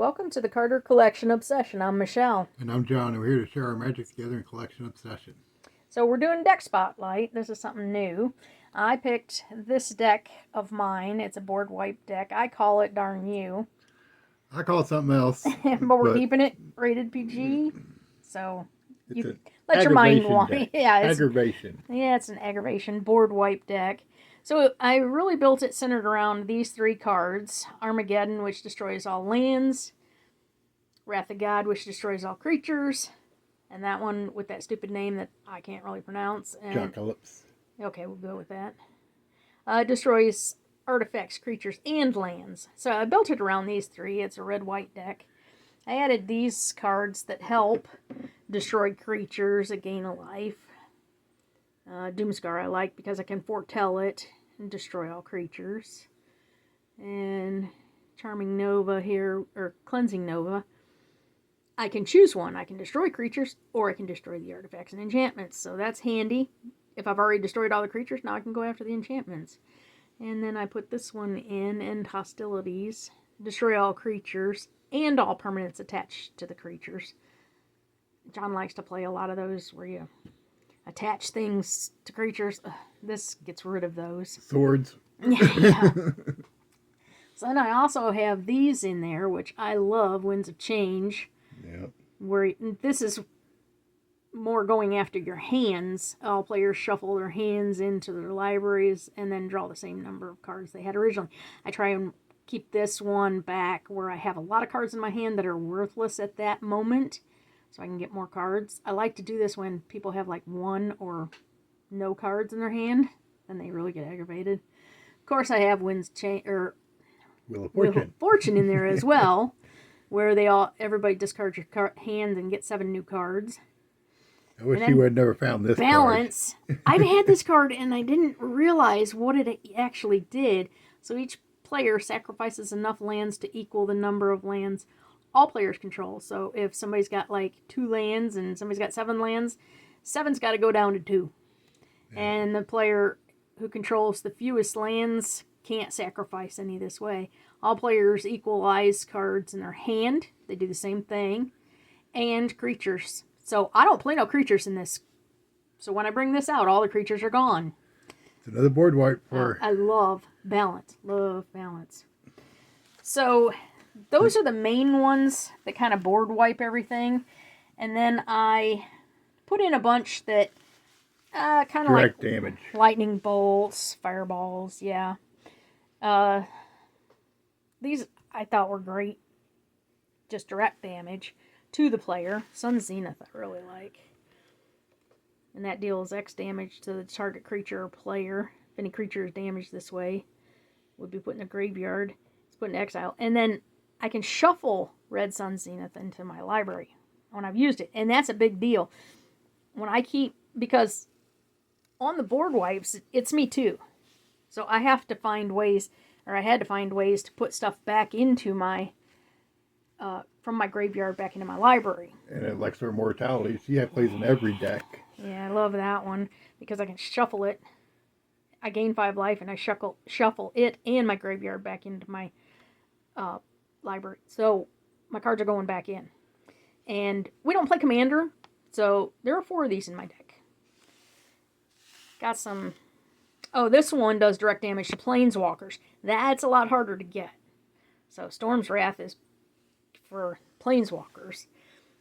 Welcome to the Carter Collection Obsession. I'm Michelle. And I'm John, and we're here to share our magic together in Collection Obsession. So we're doing deck spotlight. This is something new. I picked this deck of mine. It's a board wipe deck. I call it Darn You. I call it something else. but we're keeping it rated PG. So you let your mind wander. Yeah, Aggravation. Yeah, it's an aggravation board wipe deck. So I really built it centered around these three cards. Armageddon, which destroys all lands. Wrath of God, which destroys all creatures. And that one with that stupid name that I can't really pronounce. Jockalypse. Okay, we'll go with that. Destroys artifacts, creatures, and lands. So I built it around these three. It's a red-white deck. I added these cards that help destroy creatures that gain a life. Doomscar I like because I can foretell it and destroy all creatures. And Charming Nova here, or Cleansing Nova. I can choose one. I can destroy creatures, or I can destroy the artifacts and enchantments. So that's handy. If I've already destroyed all the creatures, now I can go after the enchantments. And then I put this one in, End Hostilities. Destroy all creatures, and all permanents attached to the creatures. John likes to play a lot of those where you attach things to creatures. This gets rid of those. Swords. Yeah. So then I also have these in there, which I love, Winds of Change. Yep. Where this is more going after your hands. All players shuffle their hands into their libraries and then draw the same number of cards they had originally. I try and keep this one back where I have a lot of cards in my hand that are worthless at that moment, so I can get more cards. I like to do this when people have like one or no cards in their hand, then they really get aggravated. Of course, I have Wheel of Fortune in there as well, where everybody discards your hand and get 7 new cards. I wish you had never found this balance. I've had this card and I didn't realize what it actually did. So each player sacrifices enough lands to equal the number of lands all players control. So if somebody's got like 2 lands and somebody's got 7 lands, 7's got to go down to 2. Yeah. And the player who controls the fewest lands can't sacrifice any this way. All players equalize cards in their hand. They do the same thing. And creatures. So I don't play no creatures in this. So when I bring this out, all the creatures are gone. It's another board wipe for... I love balance. Love balance. So those are the main ones that kind of board wipe everything. And then I put in a bunch that kind of like damage. Lightning bolts, fireballs, yeah. These I thought were great. Just direct damage to the player. Sun Zenith I really like. And that deals X damage to the target creature or player. If any creature is damaged this way, would be put in a graveyard. It's put in exile. And then I can shuffle Red Sun Zenith into my library when I've used it. And that's a big deal. When I keep, because on the board wipes, it's me too. So I have to find ways, or I had to find ways to put stuff back into my, from my graveyard back into my library. And Elixir Immortality, she plays in every deck. Yeah, I love that one because I can shuffle it. I gain 5 life and I shuffle it and my graveyard back into my library. So my cards are going back in. And we don't play Commander, so there are 4 of these in my deck. Got some... Oh, this one does direct damage to Planeswalkers. That's a lot harder to get. So Storm's Wrath is for Planeswalkers.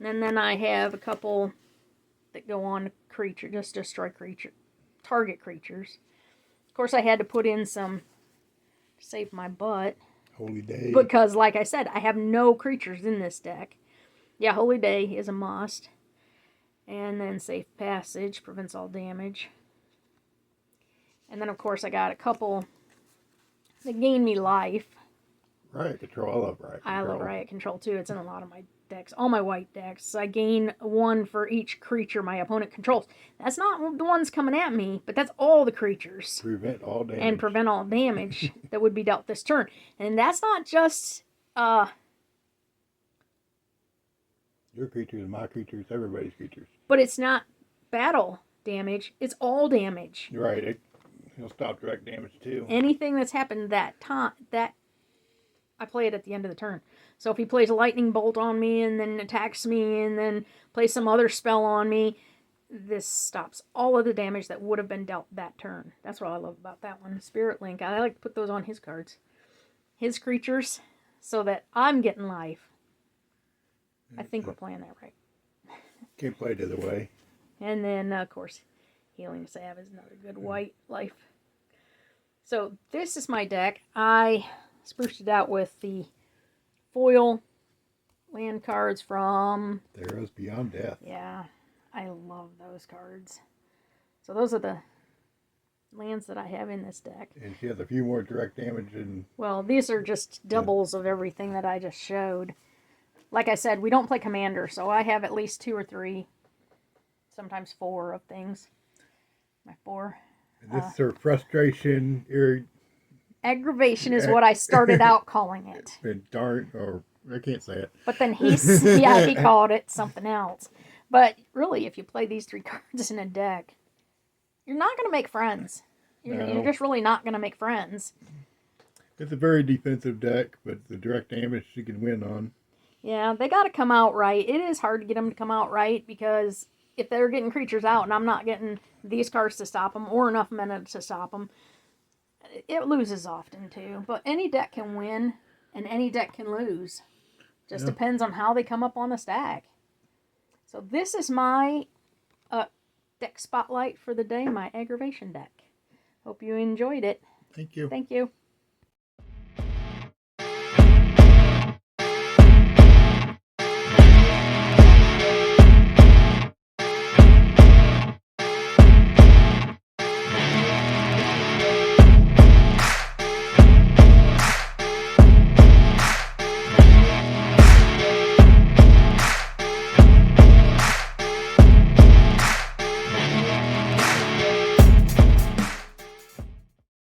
And then I have a couple that go on creature, just destroy target creatures. Of course, I had to put in some to save my butt. Holy Day. Because, like I said, I have no creatures in this deck. Yeah, Holy Day is a must. And then Safe Passage prevents all damage. And then, of course, I got a couple that gain me life. Riot Control. I love Riot Control. I love Riot Control, too. It's in a lot of my decks. All my white decks. I gain 1 for each creature my opponent controls. That's not the ones coming at me, but that's all the creatures. Prevent all damage. And prevent all damage that would be dealt this turn. And that's not just... your creatures, my creatures, everybody's creatures. But it's not battle damage. It's all damage. Right. It'll stop direct damage, too. Anything that's happened that time... that I play it at the end of the turn. So if he plays a lightning bolt on me and then attacks me and then plays some other spell on me, this stops all of the damage that would have been dealt that turn. That's what I love about that one. Spirit Link. I like to put those on his cards. His creatures, so that I'm getting life. I think we're playing that right. Can't play it the other way. And then, of course, Healing Salve is another good white life. So this is my deck. I spruced it out with the foil land cards from... Theros Beyond Death. Yeah, I love those cards. So those are the lands that I have in this deck. And she has a few more direct damage and... Well, these are just doubles of everything that I just showed. Like I said, we don't play Commander, so I have at least 2 or 3, sometimes 4 of things. My 4. This is her frustration, Aggravation is what I started out calling it. darn, or I can't say it. But then he called it something else. But really, if you play these 3 cards in a deck, you're not going to make friends. You're just really not going to make friends. It's a very defensive deck, but the direct damage she can win on. Yeah, they got to come out right. It is hard to get them to come out right because if they're getting creatures out and I'm not getting these cards to stop them or enough mana to stop them, it loses often too. But any deck can win and any deck can lose. Just depends on how they come up on the stack. So this is my deck spotlight for the day, my Aggravation deck. Hope you enjoyed it. Thank you. Thank you.